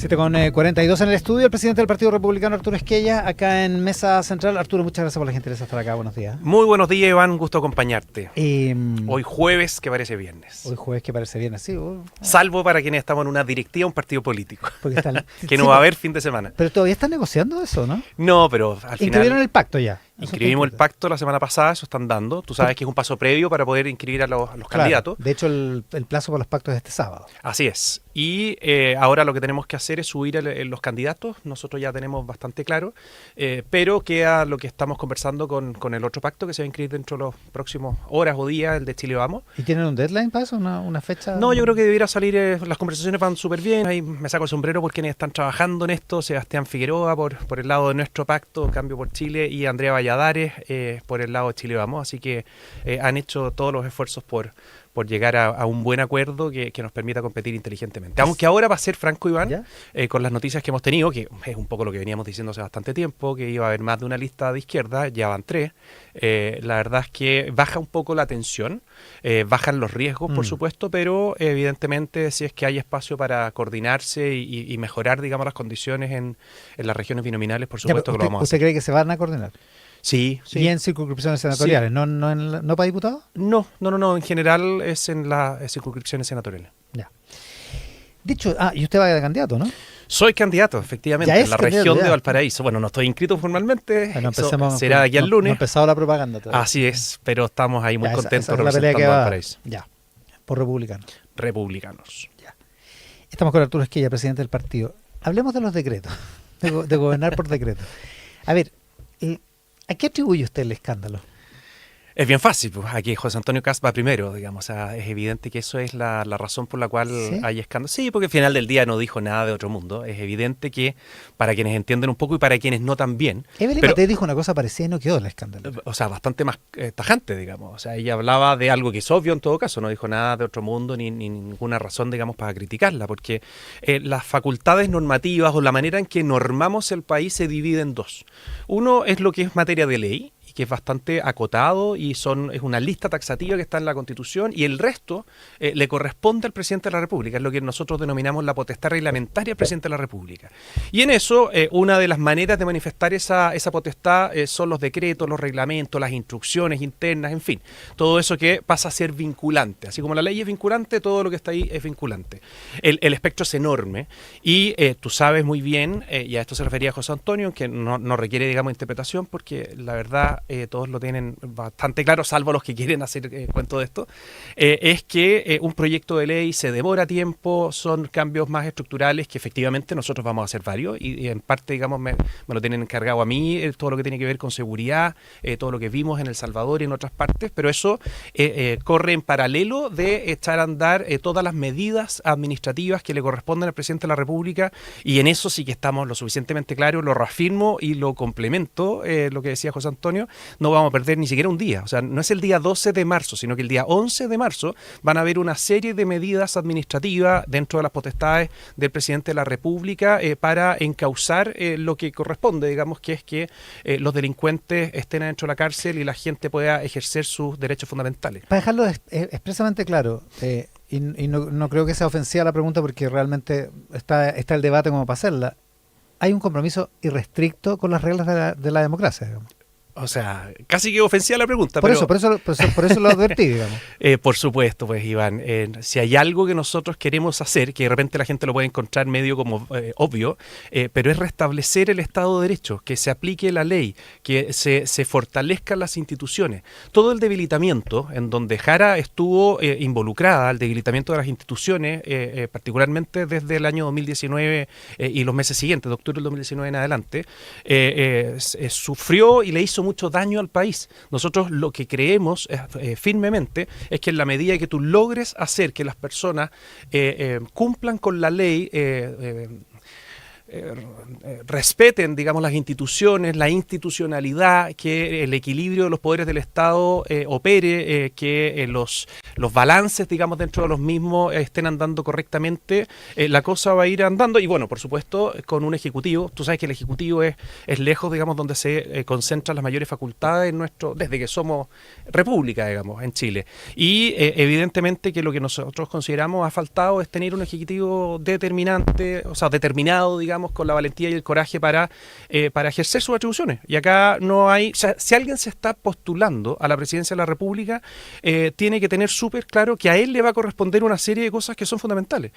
7:42 en el estudio, el presidente del Partido Republicano, Arturo Esquella, acá en Mesa Central. Arturo, muchas gracias por la gentileza de estar acá. Buenos días. Muy buenos días, Iván. Gusto acompañarte. Hoy jueves, que parece viernes. Hoy jueves, que parece viernes, sí. Salvo para quienes estamos en una directiva, un partido político. Porque está que no va a haber fin de semana. Pero todavía están negociando eso, ¿no? No, pero al final... Inscribieron el pacto ya. Inscribimos el pacto la semana pasada, eso están dando. Tú sabes que es un paso previo para poder inscribir a los candidatos. De hecho, el plazo para los pactos es este sábado. Así es. Y ahora lo que tenemos que hacer es subir los candidatos. Nosotros ya tenemos bastante claro. Pero queda lo que estamos conversando con el otro pacto que se va a inscribir dentro de los próximos horas o días, el de Chile Vamos. ¿Y tienen un deadline para eso? ¿Una fecha? No, yo creo que debiera salir. Las conversaciones van súper bien. Ahí me saco el sombrero por quienes están trabajando en esto. Sebastián Figueroa por el lado de nuestro pacto, Cambio por Chile, y Andrea Valladares por el lado de Chile Vamos. Así que han hecho todos los esfuerzos por llegar a un buen acuerdo que nos permita competir inteligentemente. Aunque ahora, para ser franco, Iván, con las noticias que hemos tenido, que es un poco lo que veníamos diciendo hace bastante tiempo, que iba a haber más de una lista de izquierda, ya van 3. La verdad es que baja un poco la tensión, bajan los riesgos, por supuesto, pero evidentemente si es que hay espacio para coordinarse y mejorar, digamos, las condiciones en las regiones binominales, por supuesto que lo vamos a hacer. ¿Usted cree que se van a coordinar? Sí. ¿Y en circunscripciones senatoriales? Sí. ¿No para diputados? No. En general es en las circunscripciones senatoriales. Ya. Dicho, y usted va de candidato, ¿no? Soy candidato, efectivamente, en la región de Valparaíso. Bueno, no estoy inscrito formalmente, será aquí el lunes. No ha empezado la propaganda todavía. Así es, pero estamos ahí muy contentos esa representando a Valparaíso. Ya, por republicanos. Ya. Estamos con Arturo Esquella, presidente del partido. Hablemos de los decretos, de gobernar por decreto. A ver, ¿a qué atribuye usted el escándalo? Es bien fácil, pues aquí José Antonio Kast va primero, digamos, o sea, es evidente que eso es la razón por la cual hay escándalo. Sí, porque al final del día no dijo nada de otro mundo, es evidente que para quienes entienden un poco y para quienes no también. Evelyn Matei dijo una cosa parecida y no quedó el escándalo. O sea, bastante más tajante, digamos, o sea, ella hablaba de algo que es obvio en todo caso, no dijo nada de otro mundo ni ninguna razón, digamos, para criticarla, porque las facultades normativas o la manera en que normamos el país se divide en dos. Uno es lo que es materia de ley, que es bastante acotado y es una lista taxativa que está en la Constitución, y el resto le corresponde al presidente de la República, es lo que nosotros denominamos la potestad reglamentaria del presidente de la República. Y en eso, una de las maneras de manifestar esa potestad son los decretos, los reglamentos, las instrucciones internas, en fin, todo eso que pasa a ser vinculante. Así como la ley es vinculante, todo lo que está ahí es vinculante. El espectro es enorme y tú sabes muy bien, y a esto se refería José Antonio, que no requiere, digamos, interpretación, porque la verdad todos lo tienen bastante claro, salvo los que quieren hacer cuento de esto, es que un proyecto de ley se demora tiempo, son cambios más estructurales que efectivamente nosotros vamos a hacer varios, y en parte, digamos, me lo tienen encargado a mí, todo lo que tiene que ver con seguridad, todo lo que vimos en El Salvador y en otras partes, pero eso corre en paralelo de echar a andar todas las medidas administrativas que le corresponden al presidente de la República, y en eso sí que estamos lo suficientemente claros, lo reafirmo y lo complemento, lo que decía José Antonio. No vamos a perder ni siquiera un día, o sea, no es el día 12 de marzo, sino que el día 11 de marzo van a haber una serie de medidas administrativas dentro de las potestades del presidente de la República para encauzar lo que corresponde, digamos, que es que los delincuentes estén adentro de la cárcel y la gente pueda ejercer sus derechos fundamentales. Para dejarlo expresamente claro, y no creo que sea ofensiva la pregunta, porque realmente está el debate como para hacerla, hay un compromiso irrestricto con las reglas de la democracia, digamos. O sea, casi que ofensiva la pregunta. Por eso lo advertí, digamos. Por supuesto, pues, Iván. Si hay algo que nosotros queremos hacer, que de repente la gente lo puede encontrar medio como obvio, pero es restablecer el Estado de Derecho, que se aplique la ley, que se fortalezcan las instituciones. Todo el debilitamiento, en donde Jara estuvo involucrada, el debilitamiento de las instituciones, particularmente desde el año 2019 y los meses siguientes, de octubre del 2019 en adelante, sufrió y le hizo mucho daño al país. Nosotros lo que creemos firmemente es que en la medida que tú logres hacer que las personas cumplan con la ley, respeten, digamos, las instituciones, la institucionalidad, que el equilibrio de los poderes del Estado opere, que los balances, digamos, dentro de los mismos estén andando correctamente, la cosa va a ir andando. Y bueno, por supuesto, con un ejecutivo. Tú sabes que el ejecutivo es lejos, digamos, donde se concentran las mayores facultades desde que somos república, digamos, en Chile. Y evidentemente que lo que nosotros consideramos ha faltado es tener un ejecutivo determinante, o sea, determinado, digamos, con la valentía y el coraje para ejercer sus atribuciones. Y acá no hay, o sea, si alguien se está postulando a la presidencia de la República, tiene que tener súper claro que a él le va a corresponder una serie de cosas que son fundamentales.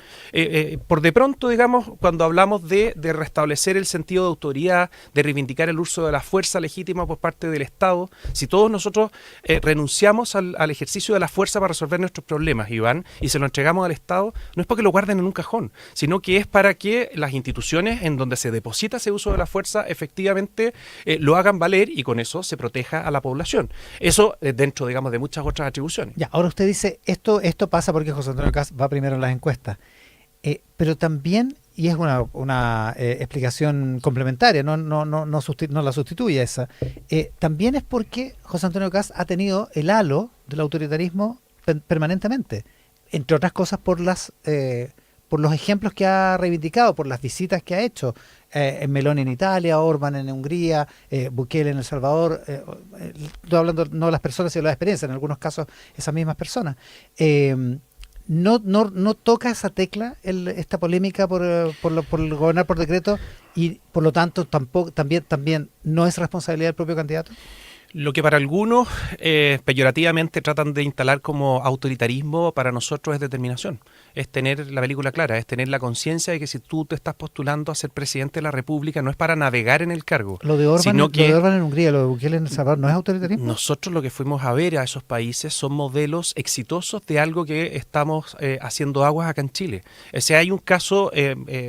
Por de pronto, digamos, cuando hablamos de restablecer el sentido de autoridad, de reivindicar el uso de la fuerza legítima por parte del Estado, si todos nosotros renunciamos al ejercicio de la fuerza para resolver nuestros problemas, Iván, y se lo entregamos al Estado, no es porque lo guarden en un cajón, sino que es para que las instituciones en donde se deposita ese uso de la fuerza efectivamente lo hagan valer y con eso se proteja a la población. Eso dentro, digamos, de muchas otras atribuciones. Ya, ahora usted dice, esto pasa porque José Antonio Kast va primero en las encuestas, pero también, y es una explicación complementaria, no la sustituye esa, también es porque José Antonio Kast ha tenido el halo del autoritarismo permanentemente, entre otras cosas por los ejemplos que ha reivindicado, por las visitas que ha hecho, en Meloni en Italia, Orbán en Hungría, Bukele en El Salvador, estoy hablando no de las personas sino de las experiencias, en algunos casos esas mismas personas. No toca esa tecla esta polémica por el gobernar por decreto y por lo tanto también no es responsabilidad del propio candidato. Lo que para algunos peyorativamente tratan de instalar como autoritarismo, para nosotros es determinación. Es tener la película clara, es tener la conciencia de que si tú te estás postulando a ser presidente de la República no es para navegar en el cargo. Lo de Orbán en Hungría, lo de Bukele en El Salvador, ¿no es autoritarismo? Nosotros lo que fuimos a ver a esos países son modelos exitosos de algo que estamos haciendo aguas acá en Chile. O sea, hay un caso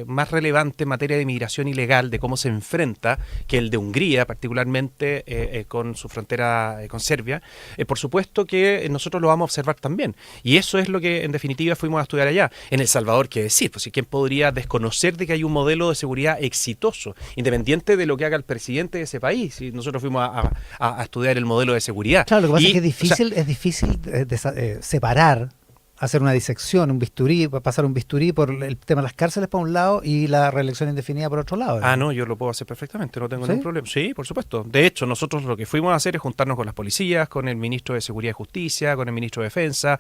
más relevante en materia de inmigración ilegal, de cómo se enfrenta, que el de Hungría, particularmente con su frontera con Serbia. Por supuesto que nosotros lo vamos a observar también. Y eso es lo que en definitiva fuimos a estudiar allá. En El Salvador, ¿qué decir? Pues ¿quién podría desconocer de que hay un modelo de seguridad exitoso, independiente de lo que haga el presidente de ese país? Si nosotros fuimos a estudiar el modelo de seguridad. Claro, lo que pasa es que es difícil separar, hacer una disección, un bisturí, pasar un bisturí por el tema de las cárceles por un lado y la reelección indefinida por otro lado. No, yo lo puedo hacer perfectamente, no tengo ningún problema. Sí, por supuesto. De hecho, nosotros lo que fuimos a hacer es juntarnos con las policías, con el ministro de Seguridad y Justicia, con el ministro de Defensa.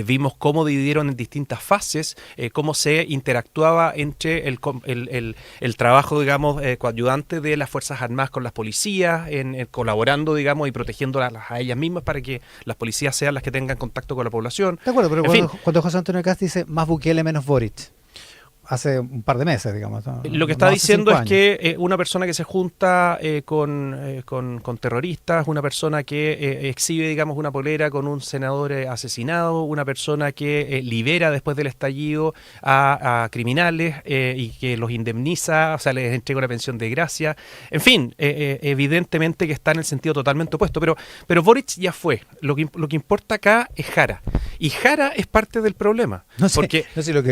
Vimos cómo dividieron en distintas fases, cómo se interactuaba entre el trabajo, digamos, coadyuvante de las Fuerzas Armadas con las policías, colaborando, digamos, y protegiéndolas a ellas mismas para que las policías sean las que tengan contacto con la población. De acuerdo, pero cuando José Antonio Kast dice más Bukele, menos Boric, hace un par de meses, digamos. Lo que está diciendo es que una persona que se junta con terroristas, una persona que exhibe, digamos, una polera con un senador asesinado, una persona que libera después del estallido a criminales y que los indemniza, o sea, les entrega una pensión de gracia. En fin, evidentemente que está en el sentido totalmente opuesto. Pero Boric ya fue. Lo que importa acá es Jara. Y Jara es parte del problema. No sé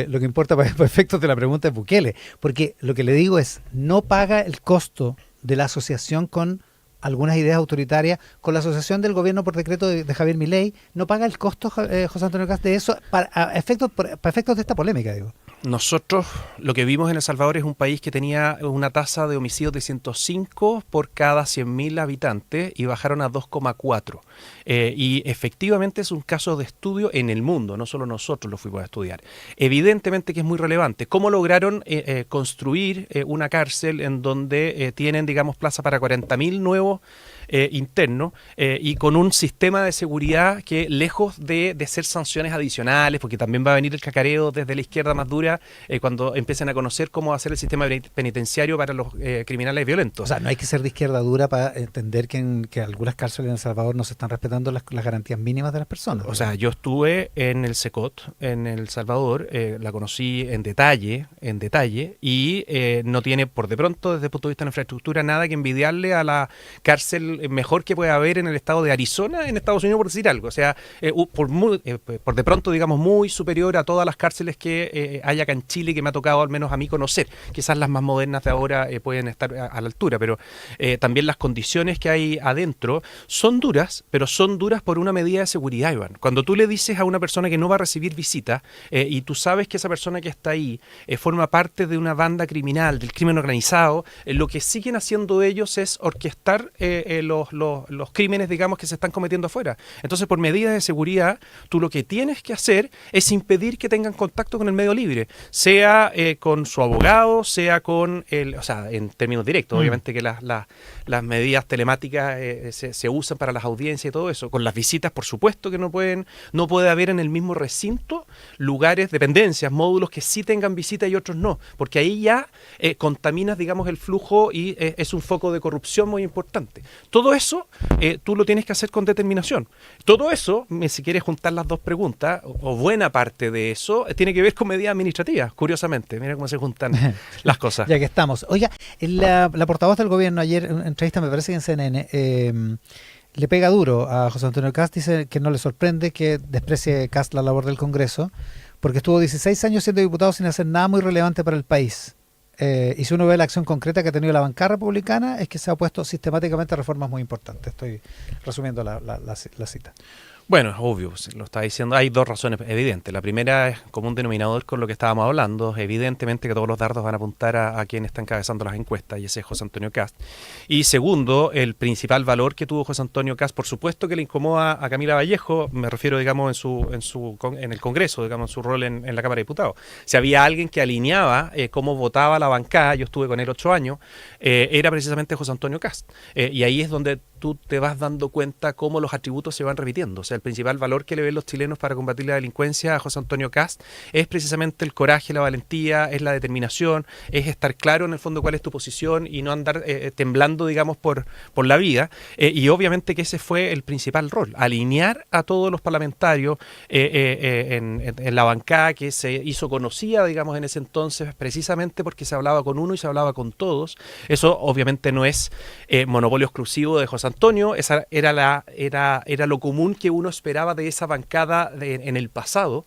lo que importa para efectos de la pregunta es Bukele, porque lo que le digo es, no paga el costo de la asociación con algunas ideas autoritarias, con la asociación del gobierno por decreto de Javier Milei, no paga el costo, José Antonio Kast, de eso para efectos de esta polémica, digo. Nosotros lo que vimos en El Salvador es un país que tenía una tasa de homicidios de 105 por cada 100.000 habitantes y bajaron a 2,4. Y efectivamente es un caso de estudio en el mundo, no solo nosotros lo fuimos a estudiar. Evidentemente que es muy relevante. ¿Cómo lograron construir una cárcel en donde tienen, digamos, plaza para 40.000 nuevos internos y con un sistema de seguridad que, lejos de ser sanciones adicionales, porque también va a venir el cacareo desde la izquierda más dura cuando empiecen a conocer cómo hacer el sistema penitenciario para los criminales violentos. O sea, no hay que ser de izquierda dura para entender que algunas cárceles en El Salvador no se están respetando las garantías mínimas de las personas. O sea, yo estuve en el SECOT, en El Salvador, la conocí en detalle, y no tiene, por de pronto, desde el punto de vista de la infraestructura, nada que envidiarle a la cárcel mejor que puede haber en el estado de Arizona, en Estados Unidos, por decir algo. O sea, por de pronto, digamos, muy superior a todas las cárceles que hay acá en Chile, que me ha tocado al menos a mí conocer. Quizás las más modernas de ahora pueden estar a la altura, pero también las condiciones que hay adentro son duras, pero son duras por una medida de seguridad, Iván. Cuando tú le dices a una persona que no va a recibir visita y tú sabes que esa persona que está ahí forma parte de una banda criminal, del crimen organizado, lo que siguen haciendo ellos es orquestar los crímenes, digamos, que se están cometiendo afuera. Entonces, por medidas de seguridad, tú lo que tienes que hacer es impedir que tengan contacto con el medio libre, sea con su abogado, sea con o sea, en términos directos, obviamente que las medidas telemáticas se usan para las audiencias y todo eso. Con las visitas, por supuesto que no puede haber en el mismo recinto lugares, dependencias, módulos que sí tengan visita y otros no, porque ahí ya contaminas, digamos, el flujo y es un foco de corrupción muy importante. Todo eso tú lo tienes que hacer con determinación. Todo eso, si quieres juntar las dos preguntas, o buena parte de eso, tiene que ver con medidas administrativas, curiosamente. Mira cómo se juntan las cosas. Ya que estamos. Oiga, la portavoz del gobierno ayer, en una entrevista, me parece que en CNN, le pega duro a José Antonio Kast, dice que no le sorprende que desprecie Kast la labor del Congreso, porque estuvo 16 años siendo diputado sin hacer nada muy relevante para el país. Y si uno ve la acción concreta que ha tenido la bancada republicana, es que se ha opuesto sistemáticamente a reformas muy importantes. Estoy resumiendo la cita. Bueno, obvio, lo está diciendo. Hay dos razones evidentes. La primera es como un denominador con lo que estábamos hablando. Evidentemente que todos los dardos van a apuntar a quien está encabezando las encuestas, y ese es José Antonio Kast. Y segundo, el principal valor que tuvo José Antonio Kast, por supuesto que le incomoda a Camila Vallejo, me refiero, digamos, en el Congreso, digamos, en su rol en la Cámara de Diputados. Si había alguien que alineaba cómo votaba la bancada, yo estuve con él 8 años, era precisamente José Antonio Kast. Y ahí es donde tú te vas dando cuenta cómo los atributos se van repitiendo. O sea, el principal valor que le ven los chilenos para combatir la delincuencia a José Antonio Kast es precisamente el coraje, la valentía, es la determinación, es estar claro en el fondo cuál es tu posición y no andar temblando, digamos, por la vida. Y obviamente que ese fue el principal rol, alinear a todos los parlamentarios en la bancada que se hizo conocida, digamos, en ese entonces, precisamente porque se hablaba con uno y se hablaba con todos. Eso obviamente no es monopolio exclusivo de José Antonio, esa era lo común que uno esperaba de esa bancada en el pasado.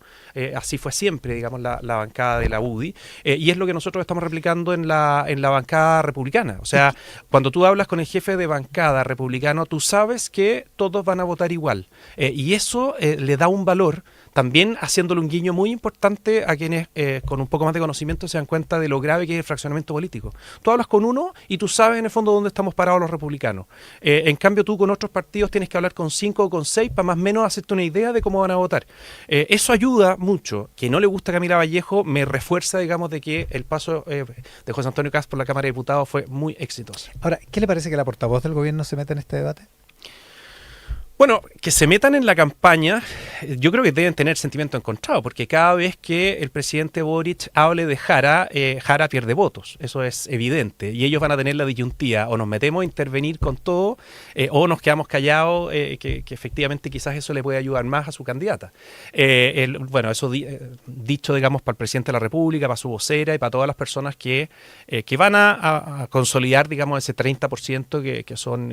Así fue siempre, digamos, la bancada de la UDI, y es lo que nosotros estamos replicando en la bancada republicana. O sea, cuando tú hablas con el jefe de bancada republicano, tú sabes que todos van a votar igual, y eso le da un valor, también haciéndole un guiño muy importante a quienes con un poco más de conocimiento se dan cuenta de lo grave que es el fraccionamiento político. Tú hablas con uno y tú sabes en el fondo dónde estamos parados los republicanos. En cambio, tú con otros partidos tienes que hablar con 5 o con 6 para más o menos hacerte una idea de cómo van a votar. Eso ayuda mucho. Que no le gusta a Camila Vallejo me refuerza, digamos, de que el paso de José Antonio Kast por la Cámara de Diputados fue muy exitoso. Ahora, ¿qué le parece que la portavoz del gobierno se meta en este debate? Bueno, que se metan en la campaña, yo creo que deben tener sentimiento encontrado, porque cada vez que el presidente Boric hable de Jara, Jara pierde votos, eso es evidente, y ellos van a tener la disyuntiva, o nos metemos a intervenir con todo, o nos quedamos callados, que efectivamente quizás eso le puede ayudar más a su candidata. Bueno, eso dicho, digamos, para el presidente de la República, para su vocera y para todas las personas que van a consolidar, digamos, ese 30% que son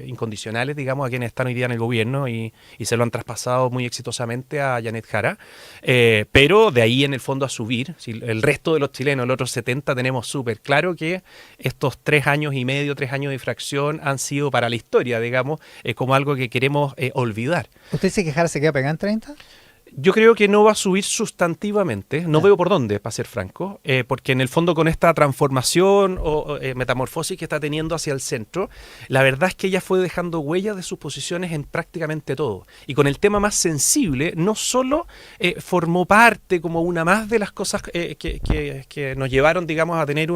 incondicionales, digamos, a quienes están hoy día en el gobierno y se lo han traspasado muy exitosamente a Janet Jara, pero de ahí en el fondo a subir. Si el resto de los chilenos, los otros 70, tenemos súper claro que estos 3 años y medio, 3 años de infracción han sido para la historia, digamos, como algo que queremos olvidar. ¿Usted dice que Jara se queda pegada en 30? Yo creo que no va a subir sustantivamente, no veo por dónde, para ser franco, porque en el fondo con esta transformación o metamorfosis que está teniendo hacia el centro, la verdad es que ella fue dejando huellas de sus posiciones en prácticamente todo. Y con el tema más sensible, no solo formó parte como una más de las cosas que nos llevaron, digamos, a tener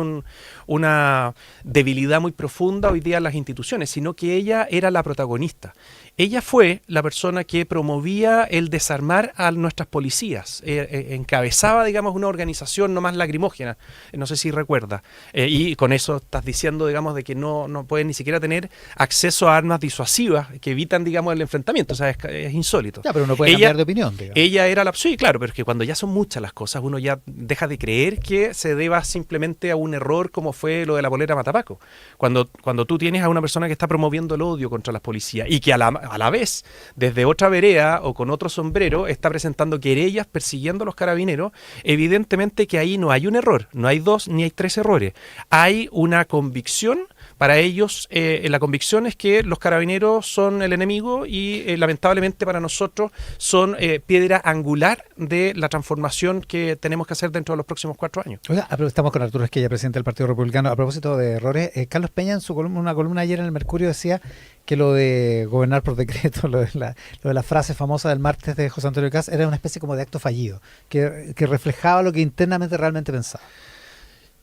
una debilidad muy profunda hoy día en las instituciones, sino que ella era la protagonista. Ella fue la persona que promovía el desarmar a a nuestras policías, encabezaba, digamos, una organización no más lacrimógena, no sé si recuerda, y con eso estás diciendo, digamos, de que no pueden ni siquiera tener acceso a armas disuasivas que evitan, digamos, el enfrentamiento. O sea, es insólito. Ya, pero uno puede cambiar de opinión, digamos. Ella era la... Sí, claro, pero es que cuando ya son muchas las cosas, uno ya deja de creer que se deba simplemente a un error como fue lo de la polera Matapaco. Cuando tú tienes a una persona que está promoviendo el odio contra las policías y que a la vez, desde otra vereda o con otro sombrero, está presentando querellas persiguiendo a los carabineros, evidentemente que ahí no hay un error, no hay 2 ni hay 3 errores. Hay una convicción. Para ellos, la convicción es que los carabineros son el enemigo y lamentablemente para nosotros son piedra angular de la transformación que tenemos que hacer dentro de los próximos 4 años. Oiga, estamos con Arturo Esquella, presidente del Partido Republicano. A propósito de errores, Carlos Peña en una columna ayer en el Mercurio decía que lo de gobernar por decreto, lo de la frase famosa del martes de José Antonio Kast, era una especie como de acto fallido, que reflejaba lo que internamente realmente pensaba.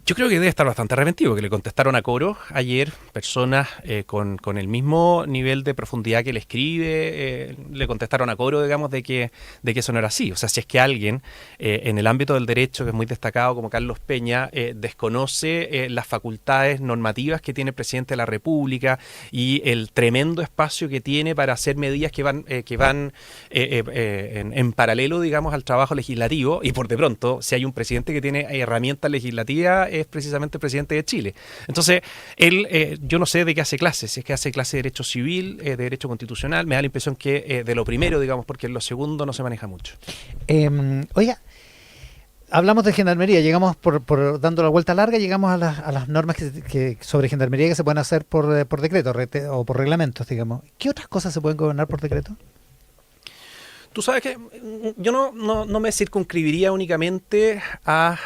Yo creo que debe estar bastante arrepentido, que le contestaron a coro ayer personas con el mismo nivel de profundidad que le escribe, le contestaron a coro, digamos, de que eso no era así. O sea, si es que alguien en el ámbito del derecho, que es muy destacado como Carlos Peña, desconoce las facultades normativas que tiene el presidente de la República y el tremendo espacio que tiene para hacer medidas que van en paralelo, digamos, al trabajo legislativo, y por de pronto, si hay un presidente que tiene herramientas legislativas, es precisamente el presidente de Chile. Entonces, él, yo no sé de qué hace clases, si es que hace clase de Derecho Civil, de Derecho Constitucional, me da la impresión que de lo primero, digamos, porque en lo segundo no se maneja mucho. Oiga, hablamos de gendarmería, llegamos por dando la vuelta larga, llegamos a las normas que sobre gendarmería que se pueden hacer por decreto o por reglamentos, digamos. ¿Qué otras cosas se pueden gobernar por decreto? Tú sabes que yo no me circunscribiría únicamente a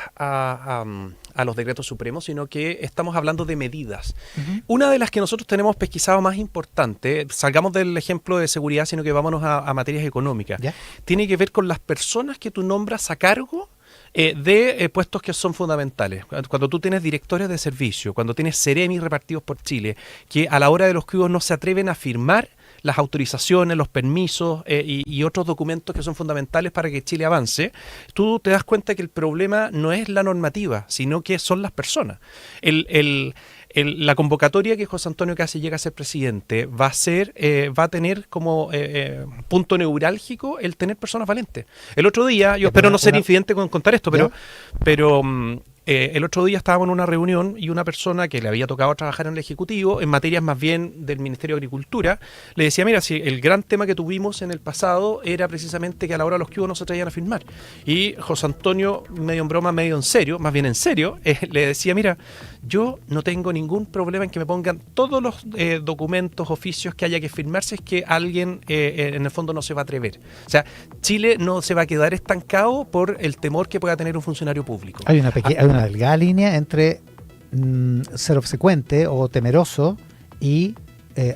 los decretos supremos, sino que estamos hablando de medidas. Uh-huh. Una de las que nosotros tenemos pesquisado más importante, salgamos del ejemplo de seguridad, sino que vámonos a materias económicas, ¿ya? Tiene que ver con las personas que tú nombras a cargo de puestos que son fundamentales. Cuando tú tienes directores de servicio, cuando tienes seremis repartidos por Chile, que a la hora de los cubos no se atreven a firmar las autorizaciones, los permisos y otros documentos que son fundamentales para que Chile avance, tú te das cuenta que el problema no es la normativa, sino que son las personas. La convocatoria que José Antonio Kast llega a ser presidente va a tener como punto neurálgico el tener personas valentes. El otro día, yo espero no ser infidente con contar esto, pero el otro día estábamos en una reunión y una persona que le había tocado trabajar en el Ejecutivo, en materias más bien del Ministerio de Agricultura, le decía, mira, si el gran tema que tuvimos en el pasado era precisamente que a la hora de los cubos no se traían a firmar. Y José Antonio, medio en broma, medio en serio, más bien en serio, le decía, mira, yo no tengo ningún problema en que me pongan todos los documentos, oficios que haya que firmarse, es que alguien en el fondo no se va a atrever. O sea, Chile no se va a quedar estancado por el temor que pueda tener un funcionario público. Hay una delgada línea entre ser obsecuente o temeroso y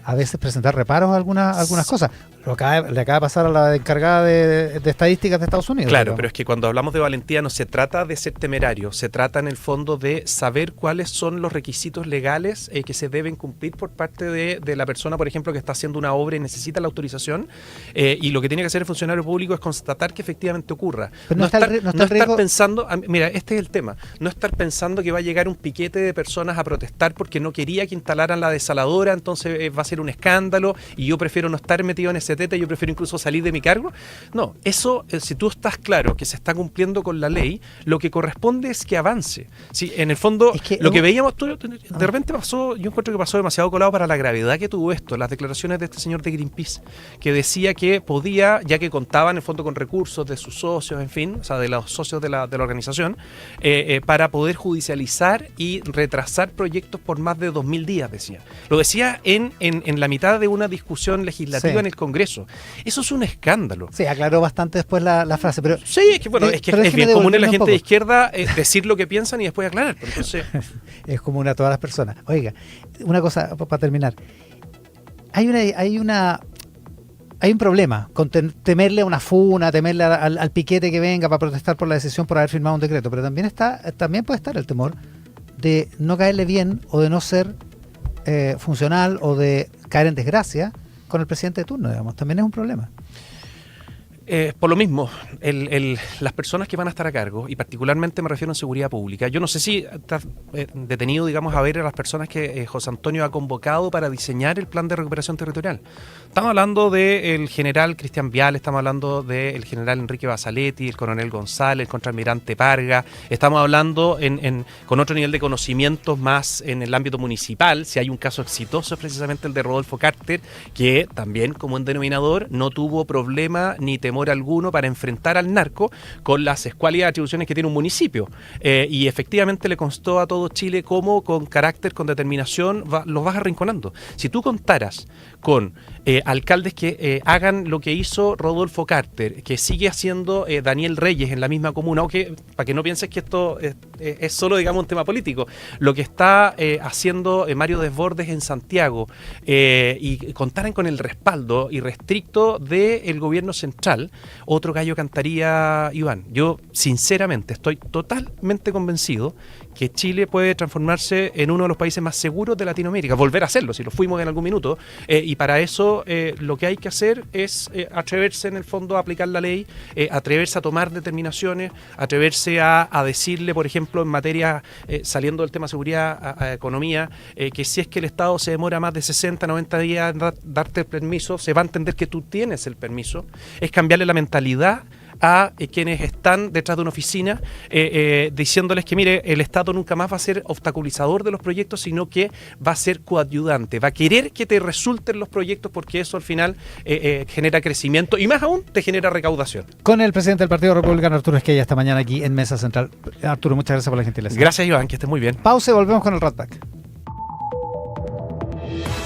a veces presentar reparos a algunas cosas. Le acaba de pasar a la encargada de estadísticas de Estados Unidos. Claro, pero es que cuando hablamos de valentía no se trata de ser temerario, se trata en el fondo de saber cuáles son los requisitos legales que se deben cumplir por parte de la persona, por ejemplo, que está haciendo una obra y necesita la autorización, y lo que tiene que hacer el funcionario público es constatar que efectivamente ocurra. Pero no estar pensando, mira, este es el tema, no estar pensando que va a llegar un piquete de personas a protestar porque no quería que instalaran la desaladora, entonces va a ser un escándalo y yo prefiero no estar metido en ese yo prefiero incluso salir de mi cargo. No, eso, si tú estás claro que se está cumpliendo con la ley, lo que corresponde es que avance. Sí, en el fondo, es que lo que veíamos, de repente pasó, yo encuentro que pasó demasiado colado para la gravedad que tuvo esto, las declaraciones de este señor de Greenpeace, que decía que podía, ya que contaba en el fondo con recursos de sus socios, en fin, o sea, de los socios de la organización, para poder judicializar y retrasar proyectos por más de 2000 días, decía. Lo decía en la mitad de una discusión legislativa, sí, en el Congreso. Eso es un escándalo. Sí, aclaró bastante después la frase, pero... Sí, es que bueno, es bien común en la gente de izquierda decir lo que piensan y después aclarar. Pero entonces... Es común a todas las personas. Oiga, una cosa para terminar. Hay un problema con temerle a una funa, temerle al piquete que venga para protestar por la decisión por haber firmado un decreto, pero también puede estar el temor de no caerle bien o de no ser funcional o de caer en desgracia con el presidente de turno, digamos. También es un problema. Por lo mismo, las personas que van a estar a cargo, y particularmente me refiero en seguridad pública, yo no sé si estás detenido, digamos, a ver a las personas que José Antonio ha convocado para diseñar el plan de recuperación territorial. Estamos hablando del general Cristian Vial, estamos hablando del general Enrique Basaletti, el coronel González, el contraalmirante Parga, estamos hablando con otro nivel de conocimientos más en el ámbito municipal. Si hay un caso exitoso es precisamente el de Rodolfo Carter, que también como un denominador no tuvo problema ni temor alguno para enfrentar al narco con las escuálidas atribuciones que tiene un municipio. Y efectivamente le constó a todo Chile cómo con carácter, con determinación, los vas arrinconando. Si tú contaras con alcaldes que hagan lo que hizo Rodolfo Carter, que sigue haciendo Daniel Reyes en la misma comuna, o que, para que no pienses que esto es solo, digamos, un tema político, lo que está haciendo Mario Desbordes en Santiago, y contaran con el respaldo irrestricto del gobierno central, otro gallo cantaría, Iván. Yo, sinceramente, estoy totalmente convencido que Chile puede transformarse en uno de los países más seguros de Latinoamérica, volver a hacerlo, si lo fuimos en algún minuto, y para eso lo que hay que hacer es atreverse en el fondo a aplicar la ley, atreverse a tomar determinaciones, atreverse a decirle, por ejemplo, en materia, saliendo del tema seguridad a economía, que si es que el Estado se demora más de 60, 90 días en darte el permiso, se va a entender que tú tienes el permiso, es cambiarle la mentalidad a quienes están detrás de una oficina, diciéndoles que, mire, el Estado nunca más va a ser obstaculizador de los proyectos, sino que va a ser coadyuvante, va a querer que te resulten los proyectos, porque eso al final genera crecimiento y más aún te genera recaudación. Con el presidente del Partido Republicano, Arturo Esquella, esta mañana aquí en Mesa Central. Arturo, muchas gracias por la gentileza. Gracias, Iván, que estés muy bien. Pausa y volvemos con el Rat Pack.